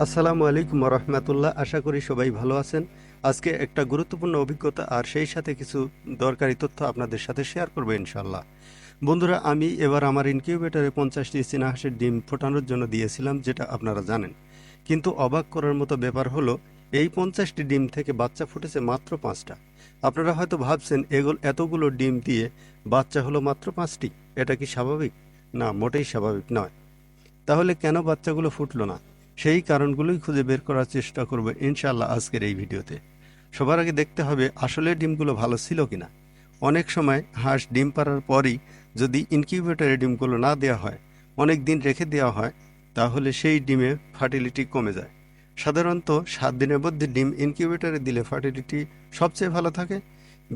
আসসালামু আলাইকুম রহমতুল্লাহ। আশা করি সবাই ভালো আছেন। আজকে একটা গুরুত্বপূর্ণ অভিজ্ঞতা আর সেই সাথে কিছু দরকারি তথ্য আপনাদের সাথে শেয়ার করবো ইনশাল্লাহ। বন্ধুরা, আমি এবার আমার ইনকিউবেটরে 50টি চীনা হাঁসের ডিম ফোটানোর জন্য দিয়েছিলাম, যেটা আপনারা জানেন। কিন্তু অবাক করার মতো ব্যাপার হলো, এই 50টি ডিম থেকে বাচ্চা ফুটেছে মাত্র 5টা। আপনারা হয়তো ভাবছেন এতগুলো ডিম দিয়ে বাচ্চা হলো মাত্র 5টি। এটা কি স্বাভাবিক? না, মোটেই স্বাভাবিক নয়। তাহলে কেন বাচ্চাগুলো ফুটলো না? সেই কারণগুলোই খুঁজে বের করার চেষ্টা করব ইনশাআল্লাহ আজকের এই ভিডিওতে। সবার আগে দেখতে হবে আসলে ডিমগুলো ভালো ছিল কিনা। অনেক সময় হাঁস ডিম পাড়ার পরই যদি ইনকিউবেটরে ডিমগুলো না দেওয়া হয়, অনেক দিন রেখে দেওয়া হয়, তাহলে সেই ডিমে ফার্টিলিটি কমে যায়। সাধারণত 7 দিনের মধ্যে ডিম ইনকিউবেটরে দিলে ফার্টিলিটি সবচেয়ে ভালো থাকে।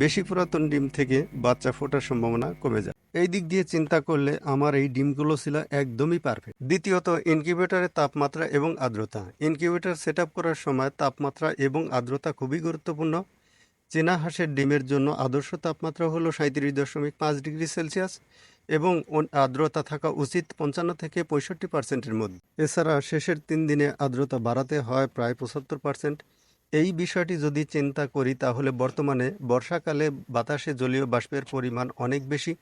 বেশি পুরাতন ডিম থেকে বাচ্চা ফোটার সম্ভাবনা কমে যায়। এই দিক দিয়ে চিন্তা করলে আমার এই ডিমগুলো ছিল একদমই পারফেক্ট। দ্বিতীয়ত, ইনকিউবেটরের তাপমাত্রা এবং আর্দ্রতা। ইনকিউবেটর সেট আপ করার সময় তাপমাত্রা এবং আর্দ্রতা খুবই গুরুত্বপূর্ণ। চীনা হাঁসের ডিমের জন্য আদর্শ তাপমাত্রা হলো 37.5 ডিগ্রি সেলসিয়াস এবং আর্দ্রতা থাকা উচিত 55 থেকে 65%-এর মধ্যে। এছাড়া শেষের 3 দিনে আর্দ্রতা বাড়াতে হয় প্রায় 75%। এই বিষয়টি যদি চিন্তা করি, তাহলে বর্তমানে বর্ষাকালে বাতাসে জলীয় বাষ্পের পরিমাণ অনেক বেশি,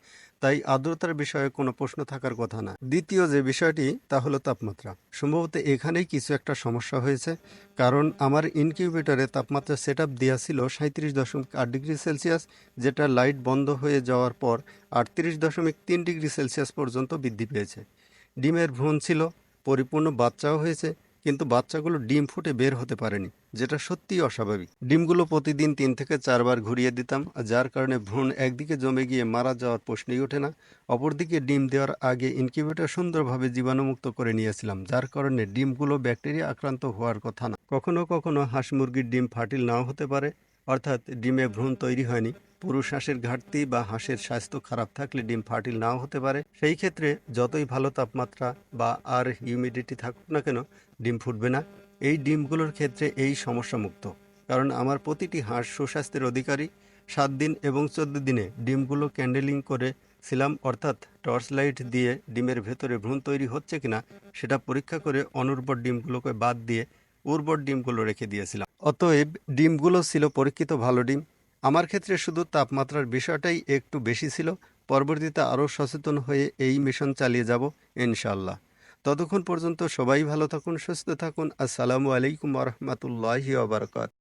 তাই আর্দ্রতার বিষয়ে কোনো প্রশ্ন থাকার কথা না। দ্বিতীয় যে বিষয়টি, তা হলো তাপমাত্রা। সম্ভবত এখানেই কিছু একটা সমস্যা হয়েছে, কারণ আমার ইনকিউবেটরে তাপমাত্রা সেট আপ দেওয়া ছিল 37.8 ডিগ্রি সেলসিয়াস, যেটা লাইট বন্ধ হয়ে যাওয়ার পর 38.3 ডিগ্রি সেলসিয়াস পর্যন্ত বৃদ্ধি পেয়েছে। ডিমের ভ্রূণ ছিল, পরিপূর্ণ বাচ্চাও হয়েছে, কিন্তু বাচ্চাগুলো ডিম ফুটে বের হতে পারেনি, যেটা সত্যিই অস্বাভাবিক। ডিমগুলো প্রতিদিন 3 থেকে 4 বার ঘুরিয়ে দিতাম, যার কারণে ভ্রূণ একদিকে জমে গিয়ে মারা যাওয়ার প্রশ্নই ওঠে না। অপরদিকে ডিম দেওয়ার আগে ইনকিউবেটর সুন্দরভাবে জীবাণুমুক্ত করে নিয়েছিলাম, যার কারণে ডিমগুলো ব্যাকটেরিয়া আক্রান্ত হওয়ার কথা না। কখনো কখনো হাঁস মুরগির ডিম ফার্টিল নাও হতে পারে, অর্থাৎ ডিমে ভ্রূণ তৈরি হয়নি। পুরুষ হাঁসের ঘাটতি বা হাঁসের স্বাস্থ্য খারাপ থাকলে ডিম ফার্টিল নাও হতে পারে। সেই ক্ষেত্রে যতই ভালো তাপমাত্রা বা আর হিউমিডিটি থাকুক না কেন, ডিম ফুটবে না। এই ডিমগুলোর ক্ষেত্রে এই সমস্যা মুক্ত, কারণ আমার প্রতিটি হাঁস সুস্বাস্থ্যের অধিকারী। 7 দিন এবং 14 দিনে ডিমগুলো ক্যান্ডেলিং করে ছিলাম, অর্থাৎ টর্চ লাইট দিয়ে ডিমের ভেতরে ভ্রূণ তৈরি হচ্ছে কিনা সেটা পরীক্ষা করে অনুর্বর ডিমগুলোকে বাদ দিয়ে উর্বর ডিমগুলো রেখে দিয়েছিলাম। অতএব ডিমগুলো ছিল পরীক্ষিত ভালো ডিম। আমার ক্ষেত্রে শুধু তাপমাত্রার বিষয়টাই একটু বেশি ছিল। পরবর্তীতে আরও সচেতন হয়ে এই মিশন চালিয়ে যাব ইনশাআল্লাহ। ততক্ষণ পর্যন্ত সবাই ভালো থাকুন, সুস্থ থাকুন। আসসালামু আলাইকুম রহমতুল্লাহি ওয়া বারাকাতুহু।